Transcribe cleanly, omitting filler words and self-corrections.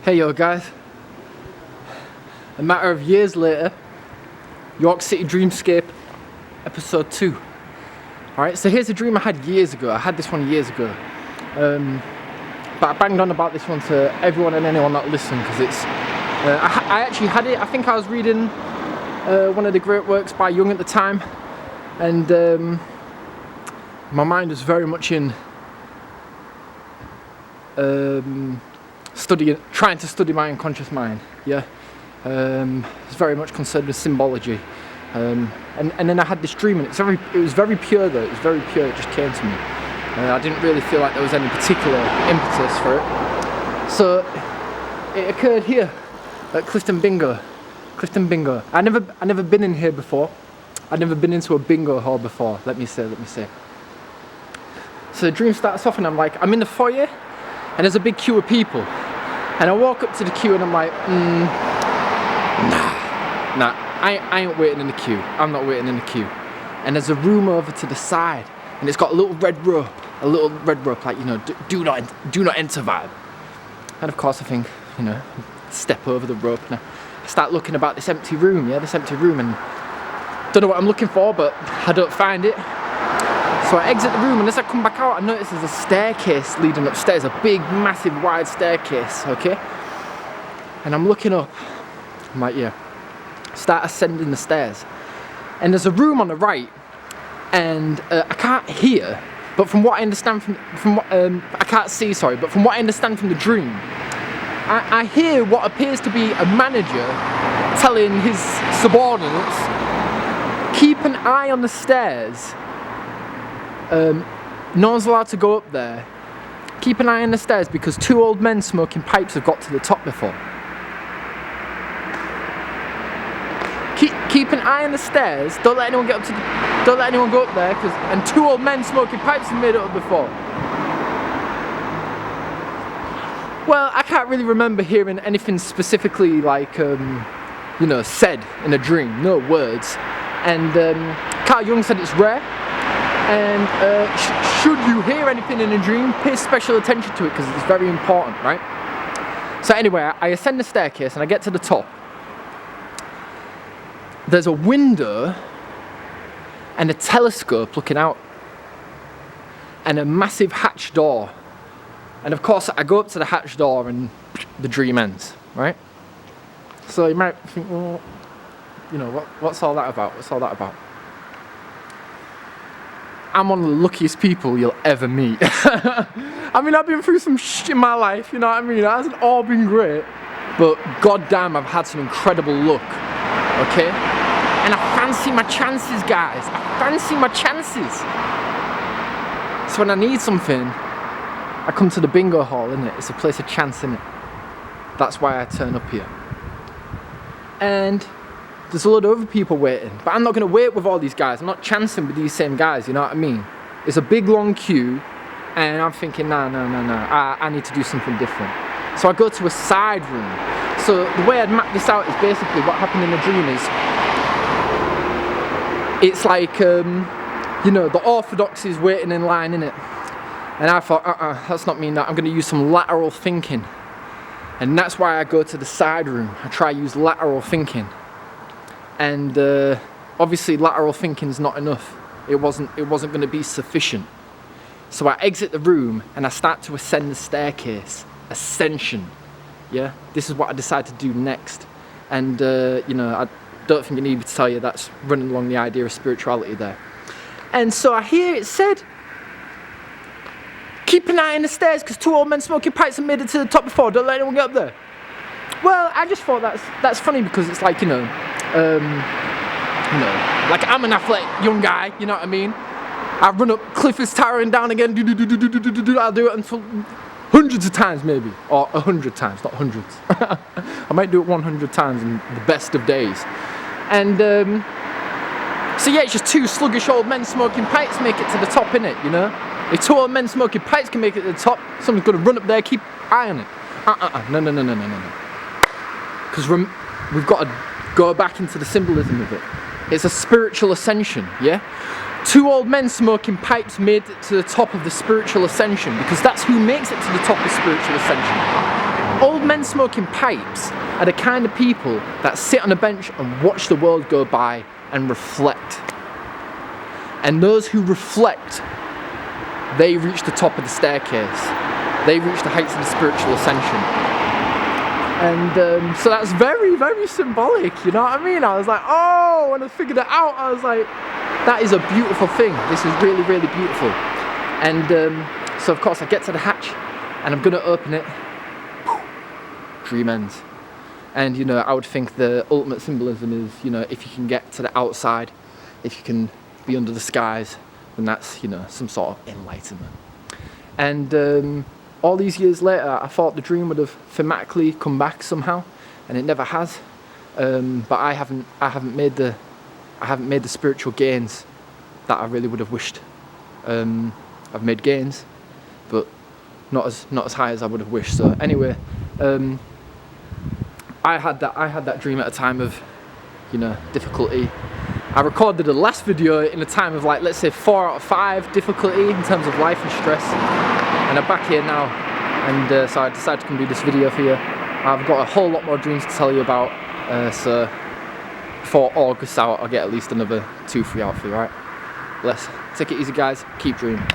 Hey yo guys, a matter of years later, York City Dreamscape, episode 2. Alright, so here's a dream I had years ago. I had this one years ago. But I banged on about this one to everyone and anyone that listened because it's... I actually had it, I think I was reading one of the great works by Jung at the time, and my mind was very much in trying to study my unconscious mind, yeah. It's very much concerned with symbology, and then I had this dream, and it was very pure though. It was very pure. It just came to me. I didn't really feel like there was any particular impetus for it. So it occurred here at Clifton Bingo. I never been in here before. I'd never been into a bingo hall before. Let me say. So the dream starts off, and I'm in the foyer, and there's a big queue of people. And I walk up to the queue and I'm like, nah, I ain't waiting in the queue. I'm not waiting in the queue. And there's a room over to the side, and it's got a little red rope, like, you know, do not enter vibe. And of course I think, you know, step over the rope, and I start looking about this empty room, and don't know what I'm looking for, but I don't find it. So I exit the room, and as I come back out, I notice there's a staircase leading upstairs, a big, massive, wide staircase, okay? And I'm looking up, I'm like, yeah. Start ascending the stairs. And there's a room on the right, and I can't hear, but from what I understand I can't see, sorry, but from what I understand from the dream, I hear what appears to be a manager telling his subordinates, keep an eye on the stairs. No one's allowed to go up there. Keep an eye on the stairs because 2 old men smoking pipes have got to the top before. Keep an eye on the stairs. Don't let anyone go up there. And 2 old men smoking pipes have made it up before. Well, I can't really remember hearing anything specifically like, you know, said in a dream. No words. And Carl Jung said it's rare. And should you hear anything in a dream, pay special attention to it because it's very important, right? So anyway, I ascend the staircase and I get to the top. There's a window and a telescope looking out and a massive hatch door. And of course, I go up to the hatch door and the dream ends, right? So you might think, well, you know, what's all that about? I'm one of the luckiest people you'll ever meet. I mean, I've been through some shit in my life, you know what I mean? It hasn't all been great, but goddamn, I've had some incredible luck, okay? And I fancy my chances, guys. So when I need something, I come to the bingo hall, innit? It's a place of chance, innit? That's why I turn up here. And there's a lot of other people waiting, but I'm not going to wait with all these guys. I'm not chancing with these same guys, you know what I mean? It's a big long queue, and I'm thinking, nah, I need to do something different. So I go to a side room. So the way I'd map this out is basically what happened in the dream is, it's like, you know, the orthodox is waiting in line, innit? And I thought, that's not me, I'm going to use some lateral thinking. And that's why I go to the side room. I try to use lateral thinking. And obviously lateral thinking is not enough. It wasn't going to be sufficient. So I exit the room and I start to ascend the staircase. Ascension, yeah? This is what I decide to do next. And you know, I don't think I need to tell you that's running along the idea of spirituality there. And so I hear it said, keep an eye on the stairs because 2 old men smoking pipes have made it to the top before. Don't let anyone get up there. Well, I just thought that's funny because it's like, you know, like I'm an athletic young guy, you know what I mean? I run up, cliff is towering down again, I'll do it until hundreds of times maybe, or 100 times, not hundreds. I might do it 100 times in the best of days. And so yeah, it's just 2 sluggish old men smoking pipes make it to the top, innit, you know? If 2 old men smoking pipes can make it to the top, someone's got to run up there, keep eye on it. No. Because we've got to go back into the symbolism of it. It's a spiritual ascension, yeah? 2 old men smoking pipes made it to the top of the spiritual ascension because that's who makes it to the top of spiritual ascension. Old men smoking pipes are the kind of people that sit on a bench and watch the world go by and reflect. And those who reflect, they reach the top of the staircase. They reach the heights of the spiritual ascension. And so that's very, very symbolic, you know what I mean? I was like, oh, when I figured it out, I was like, that is a beautiful thing. This is really, really beautiful. And so of course I get to the hatch and I'm gonna open it. Dream ends. And you know, I would think the ultimate symbolism is, you know, if you can get to the outside, if you can be under the skies, then that's, you know, some sort of enlightenment. And all these years later, I thought the dream would have thematically come back somehow, and it never has. But I haven't made the spiritual gains that I really would have wished. I've made gains, but not as high as I would have wished. So anyway, I had that dream at a time of, you know, difficulty. I recorded the last video in a time of, like, let's say 4 out of 5 difficulty in terms of life and stress, and I'm back here now, and so I decided to come do this video for you. I've got a whole lot more dreams to tell you about, so before August out, I'll get at least another 2-3 out for you, right? Let's take it easy, guys. Keep dreaming.